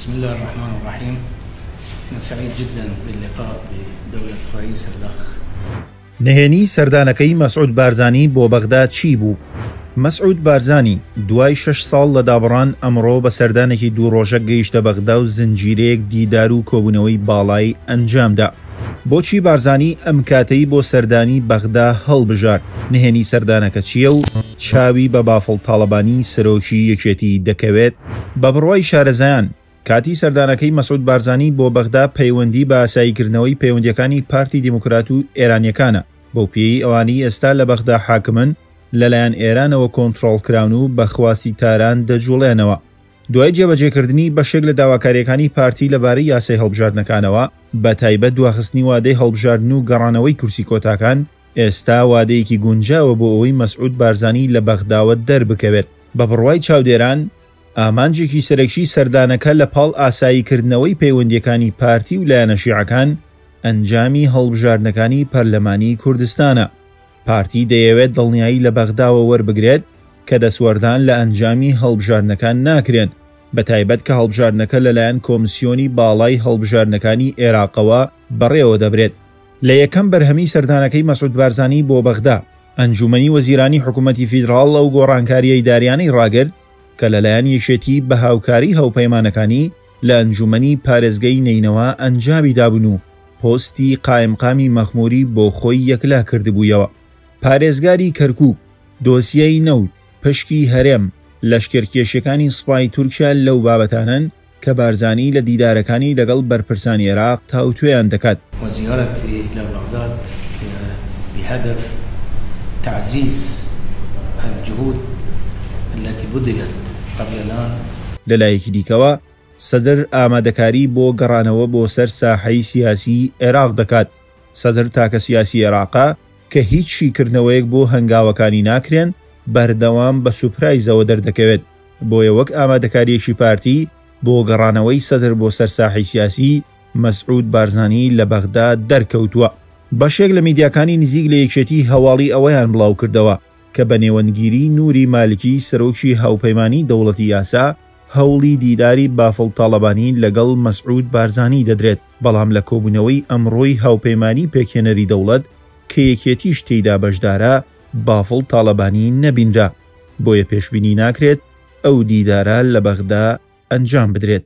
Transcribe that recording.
بسم الله الرحمن الرحيم. أنا سعيد جدا باللقاء بدولة الرئيس الأخ. نهێنی سەردانەکەی مەسعود بارزانی بۆ بەغداد چی بوو؟ مەسعود بارزانی دوای 6 ساڵ لە دابڕان ئەمڕۆ بە سەردانێکی دوو ڕۆژە گەیشتە بەغدا و زنجیرەیەک دیدار و کۆبوونەوەی باڵای ئەنجامدا. بۆچی بارزانی ئەم کاتەی بۆ سەردانی بەغدا هەڵبژارد؟ نهێنی سەردانەکە چییە و چاوی بە بافڵ تاڵەبانی سەرۆکی یەکێتی دەکەوێت؟ بە بڕوای شارەزایان کاتی سەردانەکەی مەسعود بارزانی بۆ بەغدا پەیوەندی بە ئاساییکردنەوەی پەیوەندیەکانی پارتی دیموکرات و ئێرانیەکانە بەو پێی ئەوانی ئێستا لە بەغدا حاکمن لەلایەن ئێرانەوە کۆنتڕۆڵکراون و بەخواستی تاران دەجوڵێنەوە. دوای جێبەجێکردنی بەشێک لە داواکاریەکانی پارتی لەبارەی یاسای هەڵبژاردنەکانەوە بە تایبەت دواخستنی وادەی هەڵبژاردن و گەڕانەوەی کورسی کۆتاکان، ئێستا وادەیەکی گونجاوە بۆ ئەوەی مەسعود بارزانی لە بەغداوە دەربکەوێت. بە بڕوای چاودێران ئامانجێکی سەرەکی سەردانەکە لە پاڵ ئاساییکردنەوەی پەیوەندیەکانی پارتی و لایەنە شیعەکان ئەنجامی هەڵبژاردنەکانی پەرلەمانی کوردستانە. پارتی دەیەوێت دڵنیایی لە بەغداوە وەربگرێت کە دەسوەردان لە ئەنجامی هەڵبژاردنەکان ناکرێن، بە تایبەت کە هەڵبژاردنەکە لەلایەن کۆمسیۆنی باڵای هەڵبژاردنەکانی عێراقەوە بەڕێوە دەبرێت. لە یەکەم بەرهەمی سەردانەکەی مەسعود بارزانی بۆ بەغدا، ئەنجومەنی وەزیرانی حکوومەتی فیدراڵ لەو گۆڕانکاریەی داریانەی ڕاگرت کە لەلایەن یەکێتی بە هاوکاری هەوپەیمانەکانی لە ئەنجومەنی پارێزگەی نینەوە ئەنجامی دابن و پۆستی قایمقامی مەخموری بۆ خۆی یەکلا کردبوویەوە. پارێزگاری کەرکووک، دۆسیەی نەوت، پشکی هەرێم، لەشکرکێشەکانی سوپای تورکیا لەو بابەتانن کە بارزانی لە دیدارەکانی لەگەڵ بەرپرسانی عێراق تاوتوێیان دەکات. وزيارتي إلى بغداد بهدف تعزيز الجهود التي بذلت قبل الآن. لەلایەکی دیکەوە سەدر ئامادەکاری بۆ گەڕانەوە بۆ سەر ساحەی سیاسی عێراق دەکات. سەدر تاکە سیاسی عێراقا کە هیچ شیکردنەوەیەک بۆ هەنگاوەکانی ناکرێن بەردەوام بە سوپرایزەوە دەردەکەوێت. بۆیە وەک ئامادەکاریەکی پارتی بۆ گەڕانەوەی سەدر بۆ سەر ساحەی سیاسی، مەسعود بارزانی لە بەغدا دەرکەوتووە. بەشێک لە میدیاکانی نزیک لە یەکێتی هەواڵی ئەوەیان بڵاو کردەوە کە بە نێوەندگیری نوری مالکی سەرۆکی هاوپەیمانی دەوڵەتی یاسا هەوڵی دیداری بافڵ تاڵەبانی لەگەڵ مەسعود بارزانی دەدرێت، بەڵام لە کۆبوونەوەی ئەمڕۆی هاوپەیمانی پێکهێنەری دەوڵەت کە یەکێتیش تێیدا بەشدارە بافڵ تاڵەبانی نەبینرا، بۆیە پێشبینی ناکرێت ئەو دیدارە لە بەغدا ئەنجام بدرێت.